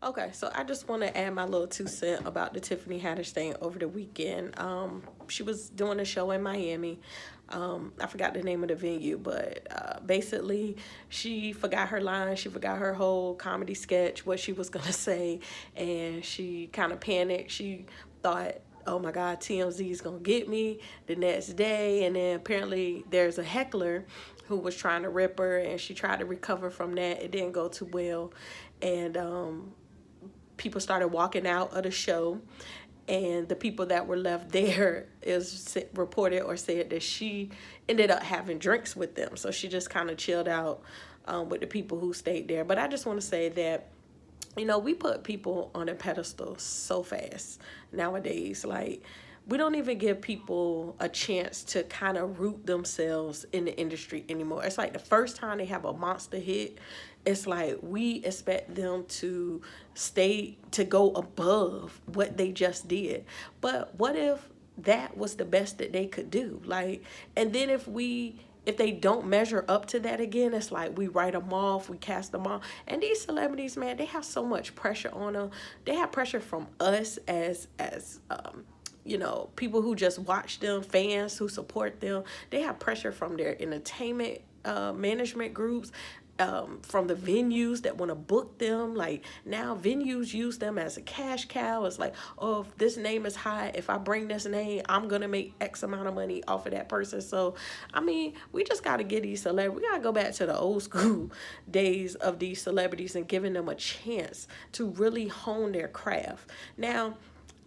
Okay, so I just want to add my little 2 cent about the Tiffany Haddish thing over the weekend. She was doing a show in Miami. I forgot the name of the venue, but basically, she forgot her line. She forgot her whole comedy sketch, what she was gonna say, and she kind of panicked. She thought, oh my God, TMZ is gonna get me the next day. And then apparently there's a heckler who was trying to rip her, and she tried to recover from that. It didn't go too well. And people started walking out of the show, and the people that were left there is reported or said that she ended up having drinks with them, so she just kind of chilled out with the people who stayed there. But I just want to say that, we put people on a pedestal so fast nowadays. Like, we don't even give people a chance to kind of root themselves in the industry anymore. It's like the first time they have a monster hit, it's like we expect them to go above what they just did. But what if that was the best that they could do? Like, and then if they don't measure up to that again, it's like we write them off, we cast them off. And these celebrities, man, they have so much pressure on them. They have pressure from us as people who just watch them, fans who support them. They have pressure from their entertainment management groups, from the venues that want to book them. Like, now venues use them as a cash cow. It's like, oh, if this name is high, if I bring this name, I'm gonna make X amount of money off of that person. So I mean, we just gotta get these celebrities. We gotta go back to the old school days of these celebrities and giving them a chance to really hone their craft. Now,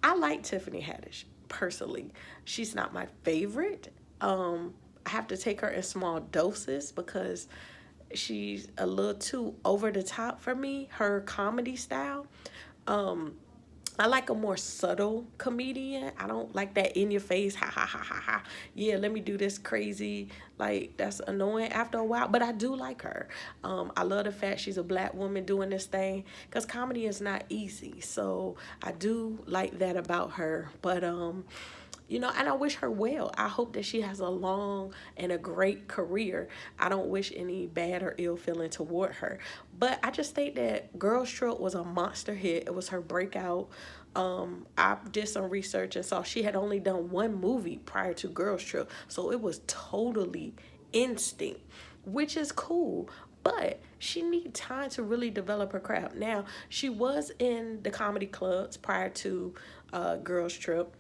I like Tiffany Haddish personally. She's not my favorite. I have to take her in small doses because she's a little too over the top for me, her comedy style. Um, I like a more subtle comedian. I don't like that in your face, ha ha ha ha ha. Yeah, let me do this crazy. Like, that's annoying after a while. But I do like her. I love the fact she's a black woman doing this thing, because comedy is not easy. So I do like that about her. But and I wish her well. I hope that she has a long and a great career. I don't wish any bad or ill feeling toward her. But I just think that Girls Trip was a monster hit. It was her breakout. I did some research and saw she had only done one movie prior to Girls Trip. So it was totally instinct, which is cool. But she needs time to really develop her craft. Now, she was in the comedy clubs prior to Girls Trip,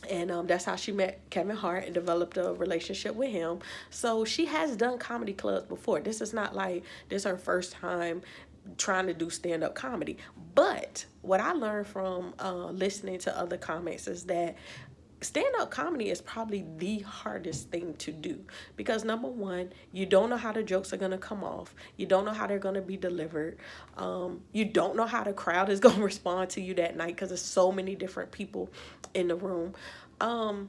and that's how she met Kevin Hart and developed a relationship with him. So she has done comedy clubs before. This is not like this is her first time trying to do stand-up comedy. But what I learned from listening to other comics is that stand-up comedy is probably the hardest thing to do, because number one, you don't know how the jokes are going to come off. You don't know how they're going to be delivered. You don't know how the crowd is going to respond to you that night, because there's so many different people in the room. And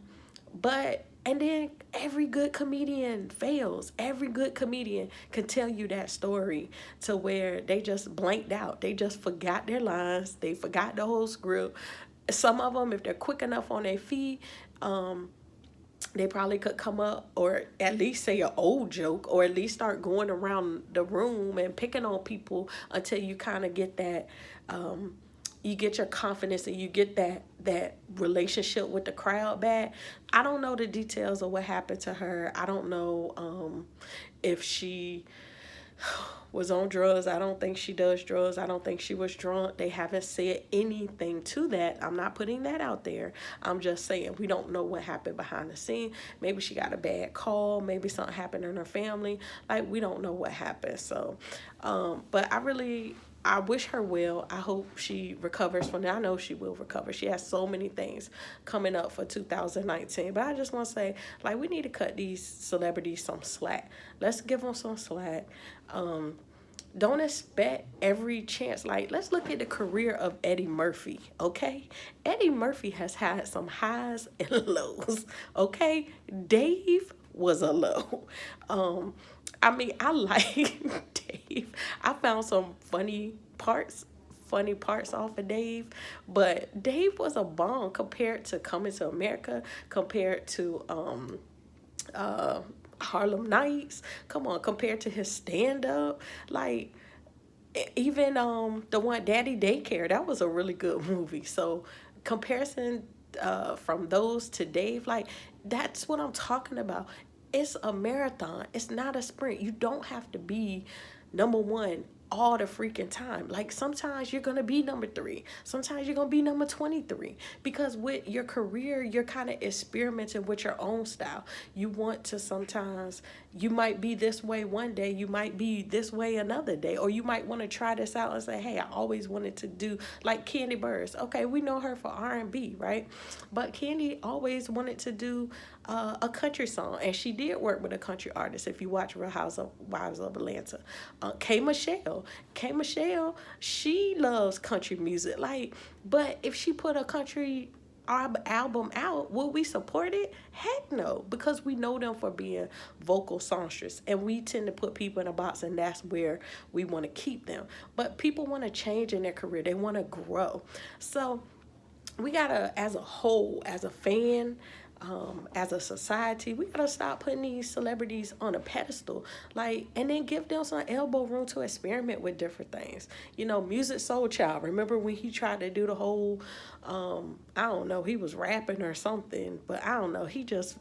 then every good comedian fails. Every good comedian can tell you that story to where they just blanked out. They just forgot their lines. They forgot the whole script. Some of them, if they're quick enough on their feet, they probably could come up or at least say an old joke, or at least start going around the room and picking on people until you kind of get that, you get your confidence and you get that relationship with the crowd back. I don't know the details of what happened to her. I don't know if she was on drugs. I don't think she does drugs. I don't think she was drunk. They haven't said anything to that. I'm not putting that out there. I'm just saying we don't know what happened behind the scene. Maybe she got a bad call. Maybe something happened in her family. Like, we don't know what happened. So, but I wish her well. I hope she recovers from that. I know she will recover. She has so many things coming up for 2019. But I just want to say, like, we need to cut these celebrities some slack. Let's give them some slack. Don't expect every chance. Like, let's look at the career of Eddie Murphy, okay? Eddie Murphy has had some highs and lows, okay? Dave was a low. I mean, I like Dave. I found some funny parts off of Dave, but Dave was a bomb compared to Coming to America, compared to uh Harlem Nights. Come on, compared to his stand up, like, Even the one Daddy Daycare, that was a really good movie. So comparison from those to Dave, like that's what I'm talking about. It's a marathon. It's not a sprint. You don't have to be number one all the freaking time. Like sometimes you're gonna be number three. Sometimes you're gonna be number 23. Because with your career, you're kind of experimenting with your own style. You want to sometimes you might be this way one day, you might be this way another day, or you might want to try this out and say, hey, I always wanted to do like Candy Burrs. Okay, we know her for R&B, right? But Candy always wanted to do a country song, and she did work with a country artist. If you watch Real Housewives of Atlanta, K Michelle, she loves country music. Like, but if she put a country album out, will we support it? Heck no, because we know them for being vocal songstress, and we tend to put people in a box, and that's where we want to keep them. But people want to change in their career, they want to grow. So we gotta, as a whole, as a fan, as a society, we gotta stop putting these celebrities on a pedestal, like, and then give them some elbow room to experiment with different things. You know, Music Soul Child. Remember when he tried to do the whole, I don't know, he was rapping or something, but I don't know.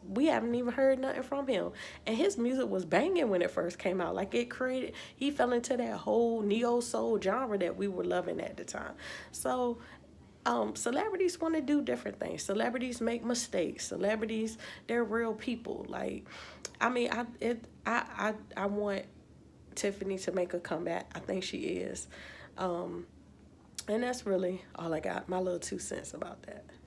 We haven't even heard nothing from him, and his music was banging when it first came out. Like he fell into that whole neo soul genre that we were loving at the time. So celebrities want to do different things. Celebrities make mistakes. Celebrities, they're real people. Like, I mean, I want Tiffany to make a comeback. I think she is, and that's really all I got. My little 2 cents about that.